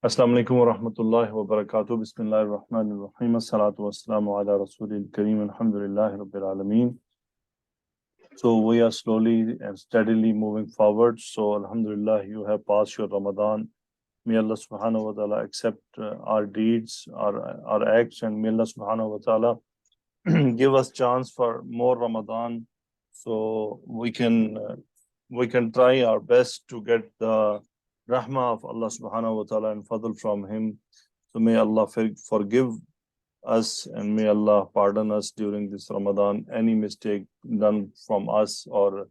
Assalamu alaikum wa rahmatullahi wa barakatuh. Bismillahir Rahmanir Rahim. Assalatu wassalamu ala Rasulil Kareem. Alhamdulillahi Rabbil Alameen. So we are slowly and steadily moving forward. So Alhamdulillah, you have passed your Ramadan. May Allah subhanahu wa ta'ala accept our deeds, our acts, and may Allah subhanahu wa ta'ala give us chance for more Ramadan so we can try our best to get the rahmah of Allah subhanahu wa ta'ala and fadl from him. So may Allah forgive us and may Allah pardon us during this Ramadan. Any mistake done from us or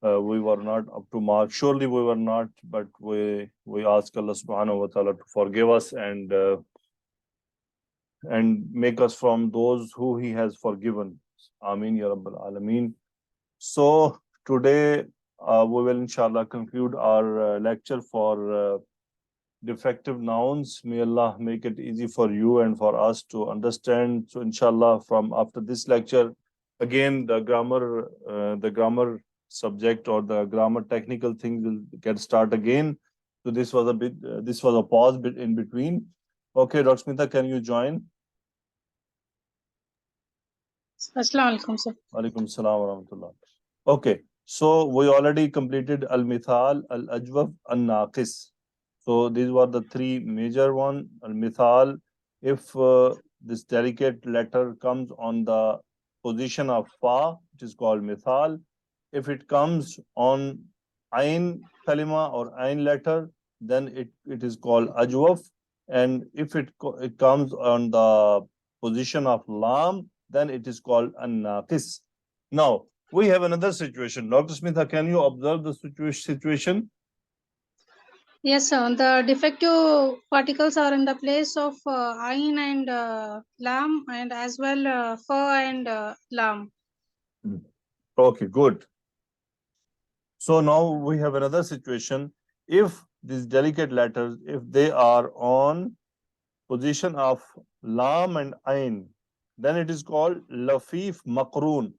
we were not up to mark. Surely we were not, but we ask Allah subhanahu wa ta'ala to forgive us and make us from those who He has forgiven. Ameen Ya Rabbal Alameen. So today we will inshallah conclude our lecture for defective nouns. May Allah make it easy for you and for us to understand. So inshallah, from after this lecture, again the grammar subject or the grammar technical things will get start again. So this was a pause bit in between. Okay, Dr. Smita, can you join? Assalamu alaikum, sir. Alaikum salam wa rahmatullah. Okay, so we already completed al-mithal, al-ajwaf, al-naqis. So these were the three major one. Al-mithal, if this delicate letter comes on the position of fa, it is called mithal. If it comes on ain kalima or ain letter, then it is called ajwaf. And if it comes on the position of lam, then it is called an-naqis. Now, we have another situation. Dr. Smitha, can you observe the situation? Yes, sir. The defective particles are in the place of ain and lam, and as well fa and lam. Okay, good. So now we have another situation. If these delicate letters, if they are on position of lam and ain, then it is called lafif makroon.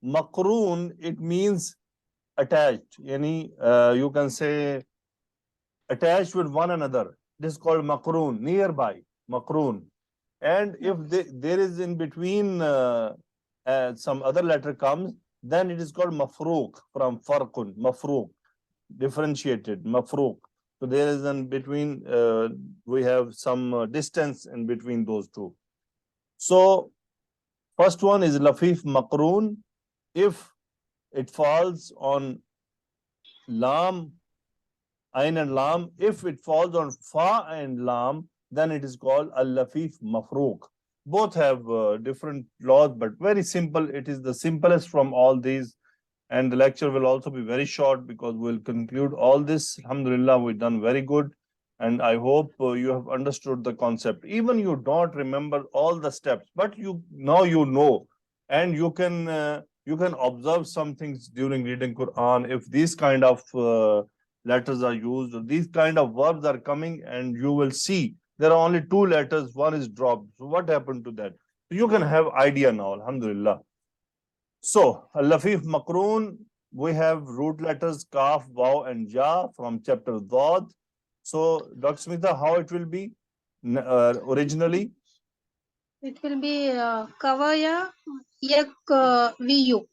Makroon, it means attached. You can say attached with one another. This is called makroon, nearby, makroon. And if there is in between some other letter comes, then it is called mafruq, from farqun, mafruq, differentiated, mafruq. So there is in between, we have some distance in between those two. So first one is lafif makroon. If it falls on lam, ain and lam, if it falls on fa and lam, then it is called al-lafif mafruq. Both have different laws, but very simple. It is the simplest from all these. And the lecture will also be very short because we'll conclude all this. Alhamdulillah, we've done very good. And I hope you have understood the concept. Even you don't remember all the steps, but now you know. And you can observe some things during reading Quran. If these kind of letters are used, or these kind of verbs are coming, and you will see there are only two letters, one is dropped. So what happened to that? You can have idea now, alhamdulillah. So, al-lafif makroon, we have root letters kaf, waw, and ja from chapter Dad. So, Dr. Smita, how it will be originally? It will be kavaya yak vu.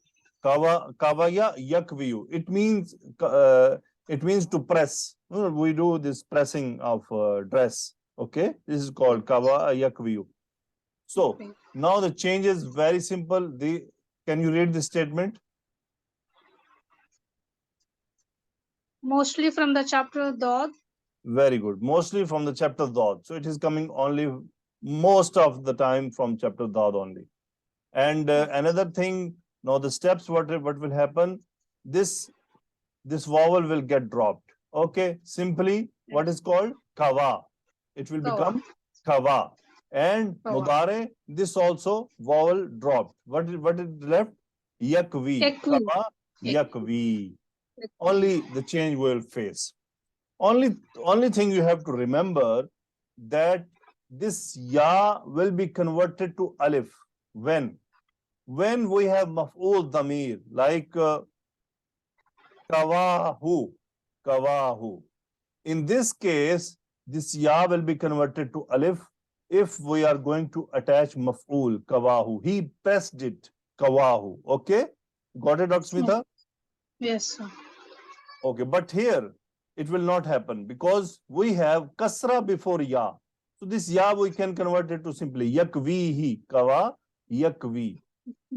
Kavaya yak vu. It means to press. We do this pressing of dress. Okay, this is called kava yak vu. So now the change is very simple. Can you read the statement? Mostly from the chapter Dad. Very good. Mostly from the chapter Dad. So it is coming only most of the time from chapter Dad only. And another thing, now the steps, what will happen? This vowel will get dropped. Okay, simply what is called kava. It will become kava. And mudare, this also vowel dropped. What is left? Yakvi. Kava, yakvi. Only the change we will face. Only thing you have to remember that this ya will be converted to alif. When we have maf'ul damir, like kawahu. In this case, this ya will be converted to alif if we are going to attach maf'ul, kawahu. He pressed it, kawahu. Okay? Got it, Dr. Smita? Yes, sir. Okay, but here it will not happen because we have kasra before ya. So this ya we can convert it to simply yakvihi, kawa yakvi.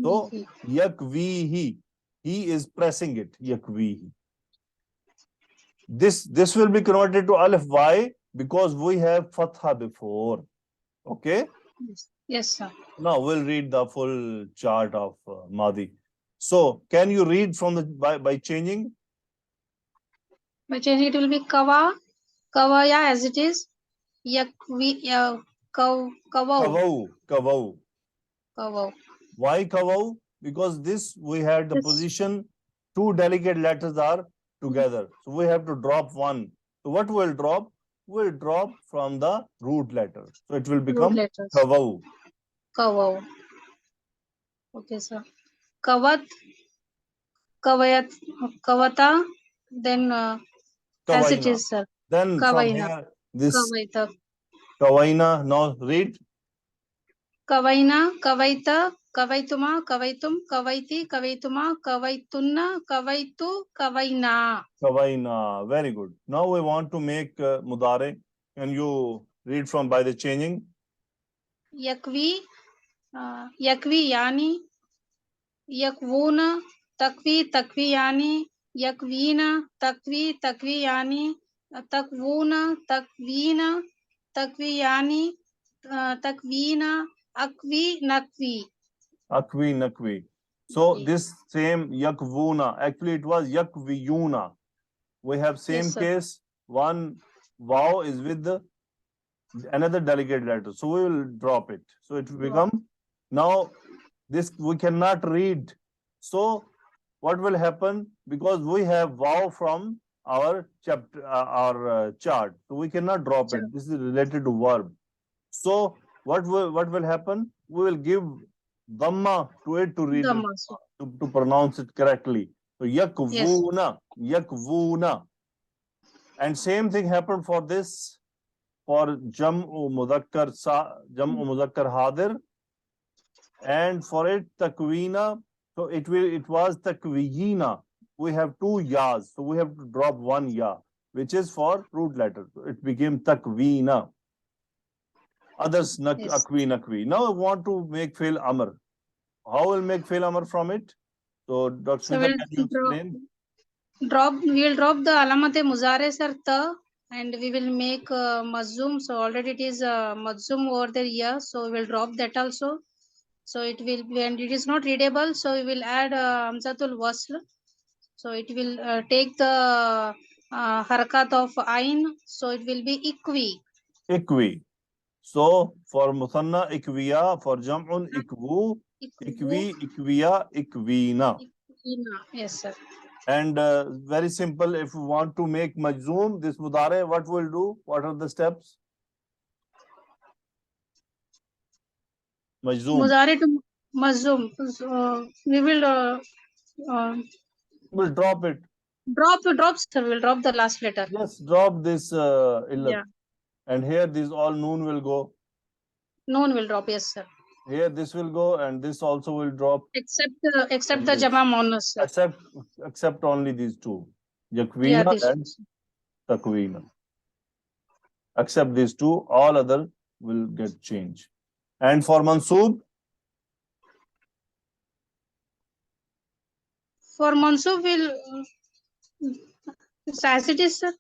So yakvihi, he is pressing it, yakvihi. This will be converted to alif. Why? Because we have fatha before. Okay. Yes, sir. Now we'll read the full chart of Madi. So can you read from the by changing? By changing, it will be kava, kavaya as it is. Yakvi, kavau, Kavau, kavau. kavau. Why kavau? Because this we had the Yes. position, two delicate letters are together. So we have to drop one. So what will drop? Will drop from the root letter. So it will Root become letters. kavau. Kavau. Okay, sir. Kavat, kavayat, kavata, then as it Kavaina. is, sir. Then from Kavaina, here, this kavaita, kavaina. Now read. kavaina, kavaita, kavaituma, kavaitum, kavaiti, kavaituma, kavaitunna, kavaitu, kavaina. Kavaina. Very good. Now we want to make mudare. Can you read from by the changing? Yakvi, yakvi yani, yakvuna, takvi, takvi yani, yakvina, takvi, takvi yani, takvuna, takvina, takvi yani, takvina, akvi, nakvi. Akvi, nakvi. So Ji. this same yakvuna, actually it was yakviyuna. We have same Yes, sir. case. One vaw is with the another delicate letter. So we will drop it. So it will become, now this we cannot read. So what will happen? Because we have vaw from our chapter, our chart. So we cannot drop it. This is related to verb. So what will happen? We will give dhamma to it to read it, Dhamma, sir. to pronounce it correctly. So yakvuna, yakvuna. And same thing happened for this, for jam'u muzakkar hadir, and for it takwina. So it was takwiyina. We have two yas, so we have to drop one ya, which is for root letter. So it became takwina. Others Yes. akvi, nakvi. Now I want to make fail amr. How will make fail amr from it? So Dr. So Smita, can you explain? we'll drop the alamate muzare sir ta, and we will make mazum. So already it is mazum over there here. So we'll drop that also. So it will be, and it is not readable. So we will add hamzatul wasl. So it will take the harakat of ain. So it will be ikvi. Ikvi. So for musanna ikviya, for jam'un ikvu, Ikvu. ikvi, ikviya, ikvina. Ikvina. Yes, sir. And very simple, if we want to make majzoom, this mudare, what we'll do? What are the steps? Majzoom. Muzare to mazum. So we will uh, We'll drop it. drop, sir. We'll drop the last letter. Yes, drop this illat. Yeah. And here this all noon will go. Noon will drop. Yes, sir. Here this will go, and this also will drop. Except And the this. jama monas, sir. Except only these two. Yeah, Yakvina this. and takwina. Except these two, all other will get changed. And for mansoob, For mansub will as it is, sir.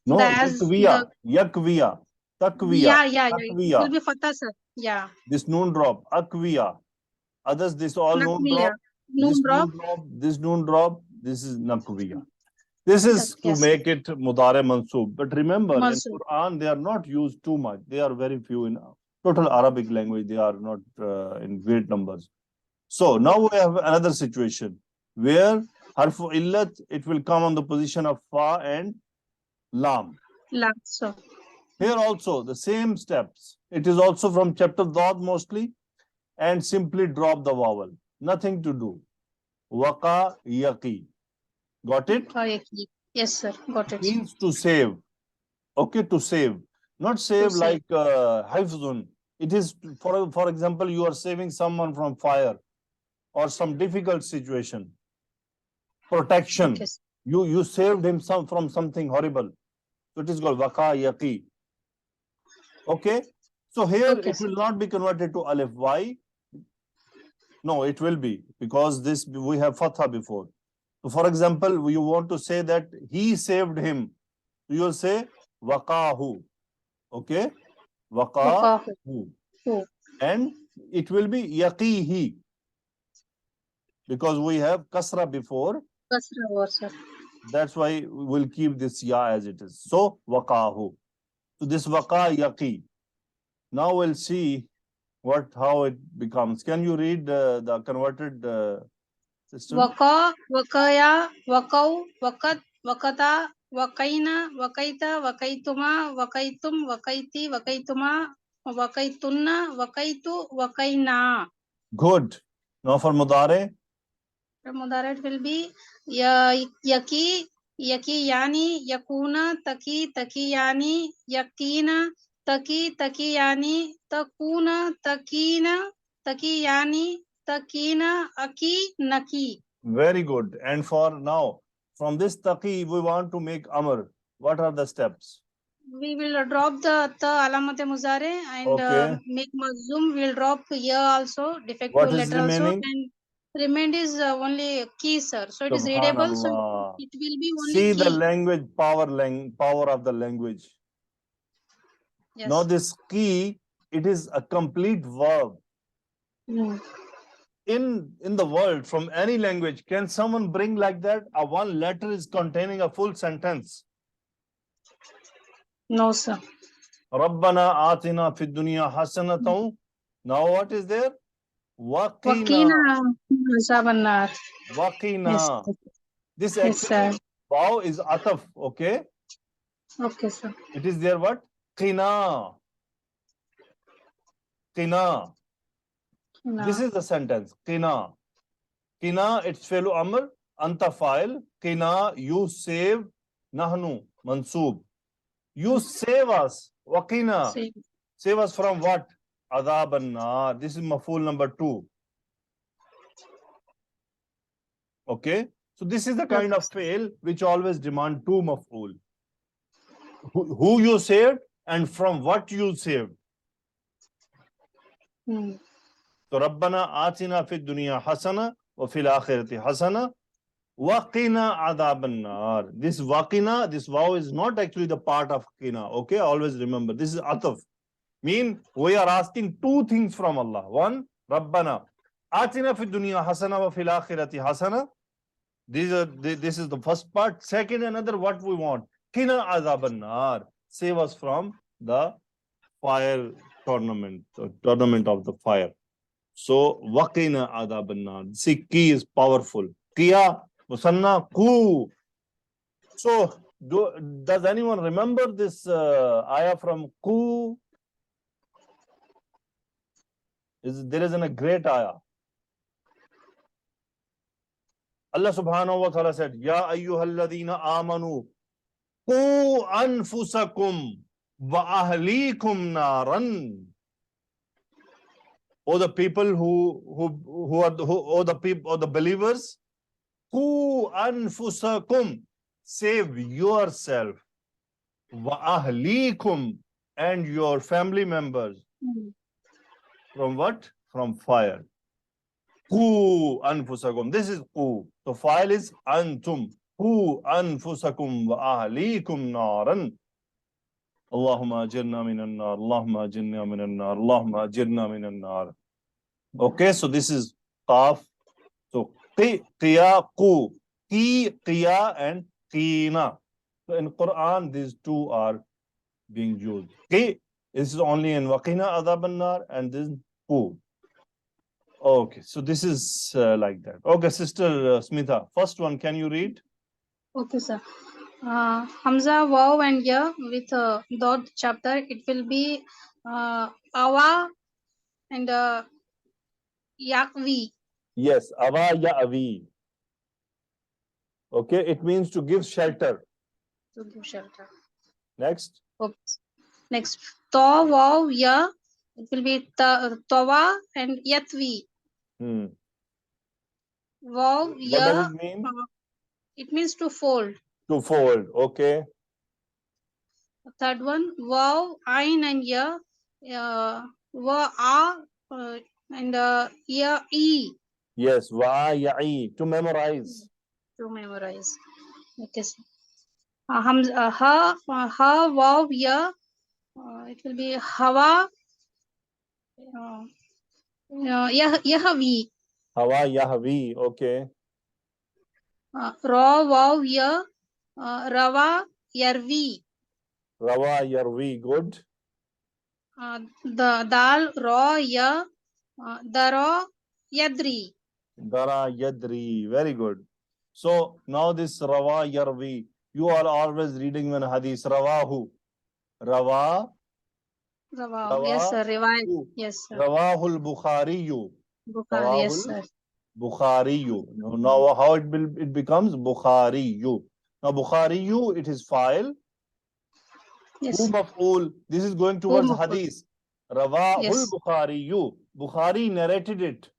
no, yakviya, yakviya, takviya, Yeah. It will takviya. be fatah, sir. Yeah. This noon drop, akviya. Others, this all noon Nakviya. drop. Noon This drop. noon drop. This noon drop. This is nakviya. This is to Yes. make it mudare mansoob. But remember, in Mansub. Quran, they are not used too much. They are very few in total Arabic language. They are not in great numbers. So now we have another situation where harfu illat, it will come on the position of fa and lam. Last. So Here also the same steps. It is also from chapter Dad mostly, and simply drop the vowel. Nothing to do. Waqa yaqi. Got it? yes, sir. Got it. Means to save. Okay, to save. Not save save. like hifzun. It is, for example, you are saving someone from fire or some difficult situation. Protection. Okay. You saved him from something horrible. So it is called waqa yaqi. Okay. So here Okay, it sir. will not be converted to alif. Why? No, it will be, because this we have fatha before. So for example, you want to say that he saved him. You will say waqahu. Okay. Waqahu. Waqahu. Who? And it will be yaqihi, because we have kasra before. Kasra word, sir. That's why we'll keep this ya as it is. So waqahu. So this waqa yaqi. Now we'll see how it becomes. Can you read the converted system? Waqa, waqaya, waqau, waqat, waqata, waqaina, waqaita, waqaituma, waqaitum, waqaiti, waqaituma, waqaitunna, waqaitu, waqaina. Good. Now for mudare. The Mudare will be yaki, yaki yani, yakuna, taki yani, yakina, taki yani, takuna, takina, taki yani, takina, aki, naki. Very good. And for now, from this taqi, we want to make amr. What are the steps? We will drop the ta alamate muzare and Okay. make mazum. We will drop ya also, defective What is letter also, remaining? and remained is only key, sir. So it is readable. So Subhanallah. it will be only See the key. language power of the language. Yes. Now this key, it is a complete verb. Mm. In the world, from any language, can someone bring like that? A one letter is containing a full sentence. No, sir. Rabbana atina fid dunya hasanatan. Now what is there? Waqina. Wakina Zabannar. Yes. Waqina. This Yes, sir. actually, wow is ataf, okay? Okay, sir. It is there what? Qina. Qina. No. This is the sentence. Qina. Qina, it's fi'lu amr. Anta fa'il. Qina, you save. Nahnu, mansoob. You save us. Waqina. Same. Save us from what? Adhab an-nar. This is maf'ul number 2. Okay. So this is the kind of fail which always demand 2 maf'ul. Who you saved and from what you saved. Hmm. So Rabbana atina fid dunya hasana wa fil akhirati hasana waqina adhab an-nar. This waqina, this waw is not actually the part of qina. Okay, always remember. This is ataf. Mean we are asking 2 things from Allah. One, Rabbana atina fid dunya hasana wa fil akhirati hasana. This is the first part. Second, another what we want. Qina adhab an-nar. Save us from the fire tournament of the fire. So waqina adhab an-nar. See, key is powerful. Qiya, musanna, ku. So does anyone remember this ayah from ku? There is a great ayah. Allah subhanahu wa ta'ala said, Ya ayyuhalladhina amanu qu anfusakum wa ahlikum naran. O the people or the believers, qu anfusakum, save yourself, wa ahlikum, and your family members. Hmm. From what? From fire. Qu anfusakum. This is qu. The file is antum. Qu anfusakum wa ahlikum naran. Allahumma ajirna minan nar. Allahumma ajirna minan nar. Allahumma ajirna minan nar. Okay, so this is qaf. So qiya, qu. Ki, qiya, and qina. So in Quran, these 2 are being used. Qi, this is only in waqina adhab an-nar, and this qu. Okay, so this is like that. Okay, Sister Smitha, first one, can you read? Okay, sir. Hamza, Wow, and Ya with dot chapter. It will be Awa and Yakvi. Yes, ava ya avi. Okay, it means to give shelter. To give shelter. Next. Okay. Next, to, waw, ya. It will be tawa and yatvi. Waw, What does ya. it mean? It means to fold. To fold. Okay. Third one, waw, ain and ya. Wa, and ya, e. Yes. Wa ya'i. To memorize. To memorize. Okay. Ha, waw, ya. It will be hawa. Yahvi. Hawa yahwi. Okay. Raw, waw, ya. Rawa, yarvi. Rawa yarwi. Good. The dal, raw, ya. Daro, yadri. Dara yadri. Very good. So now this rawa yarwi. You are always reading one hadith. Rawahu. Rawa. Rawa. Yes, Rawa. sir. Revise. Yes, sir. Rawahul Bukhariyu. Bukhari. Yes, Rawahul sir. Bukhariyu. Now how it becomes Bukhariyu. Now Bukhariyu, it is file. Yes. Who maf'ul? This is going Who towards maf'ul? hadith. Rawahul Yes. Bukhariyu. Bukhari narrated it.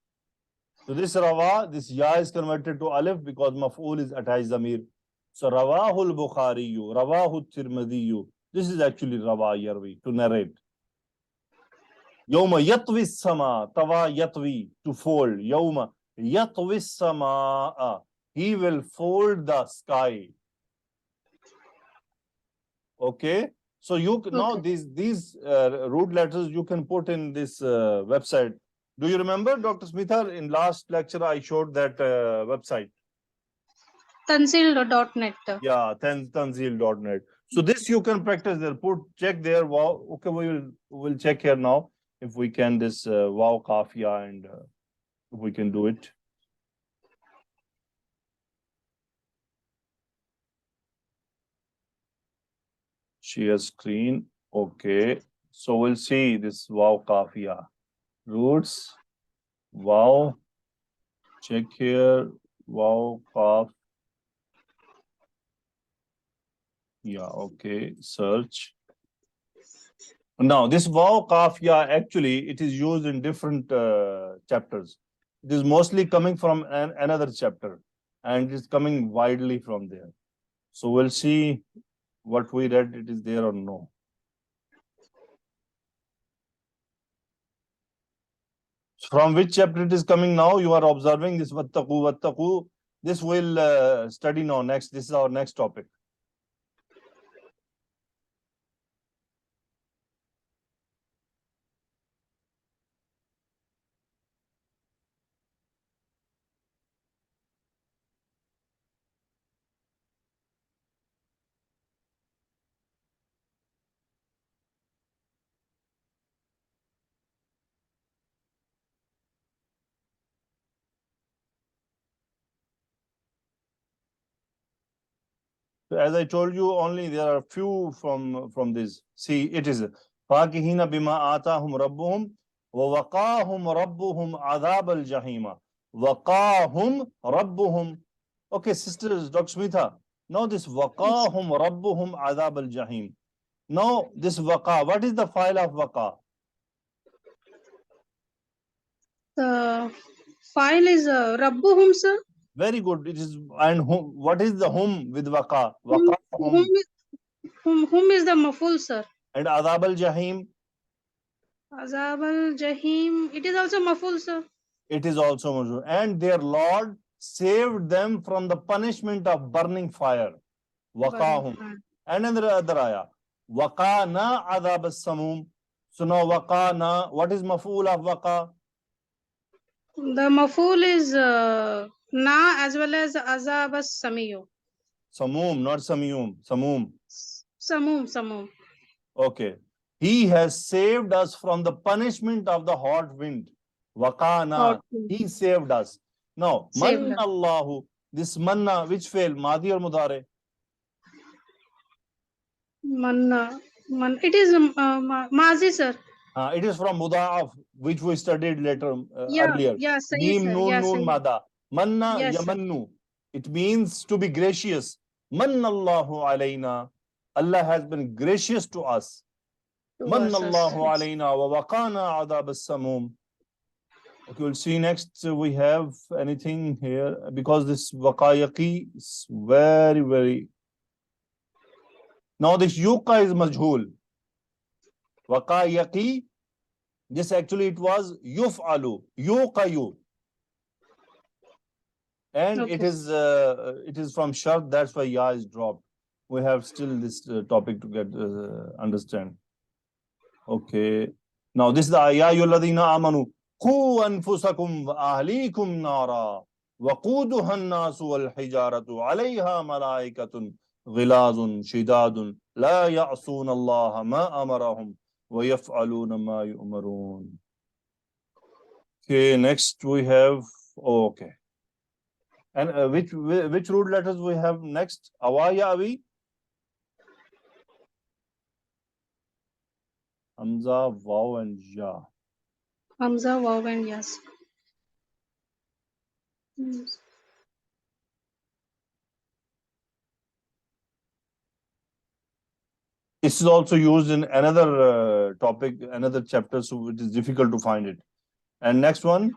So this rawa, this ya is converted to alif because maf'ul is attached zamir. So rawahul Bukhariyu, rawahu Tirmidhiyu. This is actually rawa yarwi, to narrate. Yawma yatwi sama, tawa yatwi, to fold. Yawma yatwi sama, he will fold the sky. Okay. So you now these root letters you can put in this website. Do you remember, Dr. Smitha? In last lecture, I showed that website. Tanzil.net. Yeah, tanzil.net. So this you can practice there. Check there. Wow. Okay, we'll check here now if we can this wow kafiya and if we can do it. Share screen. Okay. So we'll see this wow kafiya. Roots. Wow. Check here. Wow kaf. Yeah, okay. Search. Now, this wow kafiya actually it is used in different chapters. It is mostly coming from another chapter, and it is coming widely from there. So we'll see what we read. It is there or no. From which chapter it is coming now? You are observing this wattaqu. This we'll study now. Next, this is our next topic. So as I told you, only there are few from this. See, it is فَاكِهِينَ بِمَا آتَاهُمْ رَبُّهُمْ وَوَقَاهُمْ رَبُّهُمْ عَذَابَ الْجَحِيمَ وَقَاهُمْ رَبُّهُمْ. Okay, sisters, Dr. Smitha. Now this وَقَاهُمْ رَبُّهُمْ عَذَابَ الْجَحِيمِ. Now this waqa, what is the file of waqa? The file is Rabbuhum, sir. Very good. It is, and what is the hum with waqa? Whom, Waqa whom is the maful, sir? And adab al jahim. Azab al Jahim. It is also maful, sir. It is also majhul. And their Lord saved them from the punishment of burning fire. Waqahum. And another ayah. Waqana adab as-samum. So now waqana, what is maf'ul of waqa? The maful is na as well as azab as samiyu. Samum, not samiyum. Samum. Samum. Okay. He has saved us from the punishment of the hot wind. Waqana. He saved us. Now, manna Allahu. This manna, which fail? Madi or mudare? Manna. It is mazi, sir. It is from muda'af, which we studied later earlier. Yeah, Neem, noon, noon, mada. Manna, yamannu. It means to be gracious. Manna Allahu alayna. Allah has been gracious to us. Manna us. Allahu Yes. alayna wa waqana adab as-samum. Okay, we'll see next. We have anything here because this waqayaqi is very, very. Now this yuqa is majhul. Waqayaqi, this actually it was yuf'alu, yuqayu. And Okay. it is from shart, that's why ya is dropped. We have still this topic to get understand. Okay. Now this is the ya ayyuhalladhina amanu qu anfusakum wa ahlikum nara waquduha an-nasu wal hijaratu 'alayha malaikatun ghilazun shidadun la ya'suna Allah ma amarahum wa yaf'aluna ma yu'marun. Okay, next we have okay. And which root letters we have next? Awaya avi? Hamza, Waw, and Ya. Hamza, Waw, and Yas. Yes. This is also used in another topic, another chapter, so it is difficult to find it. And next one?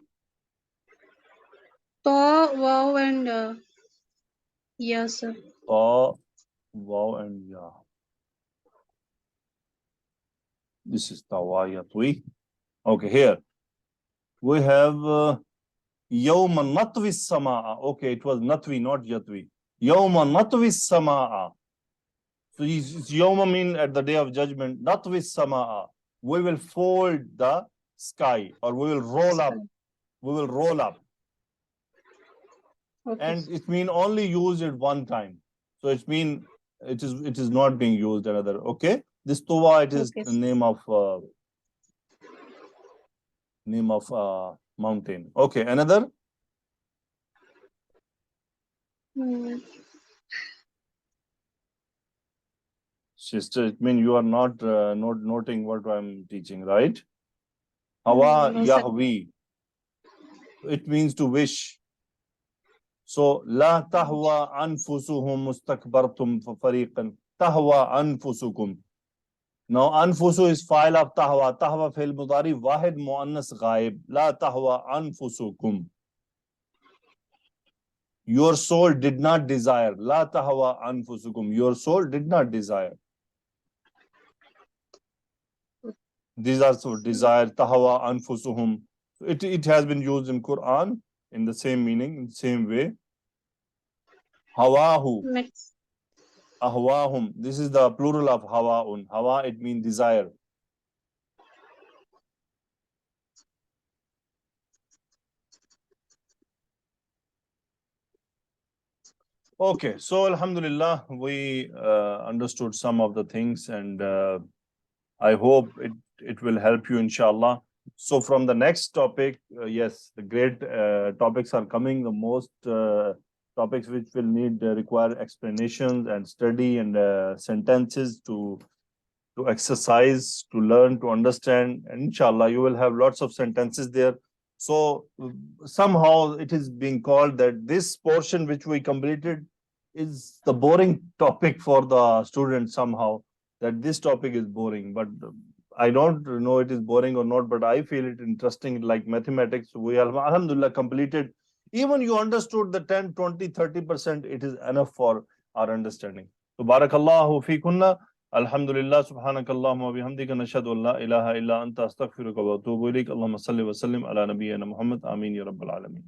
Ta, Waw, and Yas. Ta, Waw, and Ya. This is Tawayatwi. Okay, here we have Yawma Natwi Samaa. Okay, it was Natwi, not Yatwi. Yawma Natwi Samaa. So Yawma mean at the day of judgment, Natwi Samaa. We will fold the sky, or we will roll up. We will roll up. Okay. And it mean only use it one time. So it mean it is not being used another. Okay. This Tuwa, it is Okay. the name of mountain. Okay. Another. Hmm. Sister, it mean you are not noting what I'm teaching, right? Hawa No, sir. Yahwi. It means to wish. So la tahwa anfusuhum mustakbartum fariqan. Tahwa anfusukum. Now anfusu is file of tahwa. Tahwa fil mudari wahid muannas ghaib. La tahwa anfusukum. Your soul did not desire. La tahwa anfusukum. Your soul did not desire. These are so desire. Tahwa anfusuhum. It has been used in Quran in the same meaning, in the same way. Hawahu. Next. Ahwahum. This is the plural of hawaun. Hawa, it means desire. Okay, so Alhamdulillah, we understood some of the things, and I hope it will help you, inshallah. So from the next topic, yes, the great topics are coming. The most topics which will need require explanations and study and sentences to exercise, to learn, to understand. And inshallah, you will have lots of sentences there. So somehow it is being called that this portion which we completed is the boring topic for the students somehow, that this topic is boring. But I don't know it is boring or not, but I feel it interesting, like mathematics. We alhamdulillah completed. Even you understood the 10, 20, 30%, it is enough for our understanding. So barakallahu fikunna. Alhamdulillah, subhanakallahumma wa bihamdika nashhadu an la ilaha illa anta astaghfiruka wa atubu ilaik. Allahumma salli wa sallim ala nabiyyina Muhammad. Ameen ya rabbal alamin.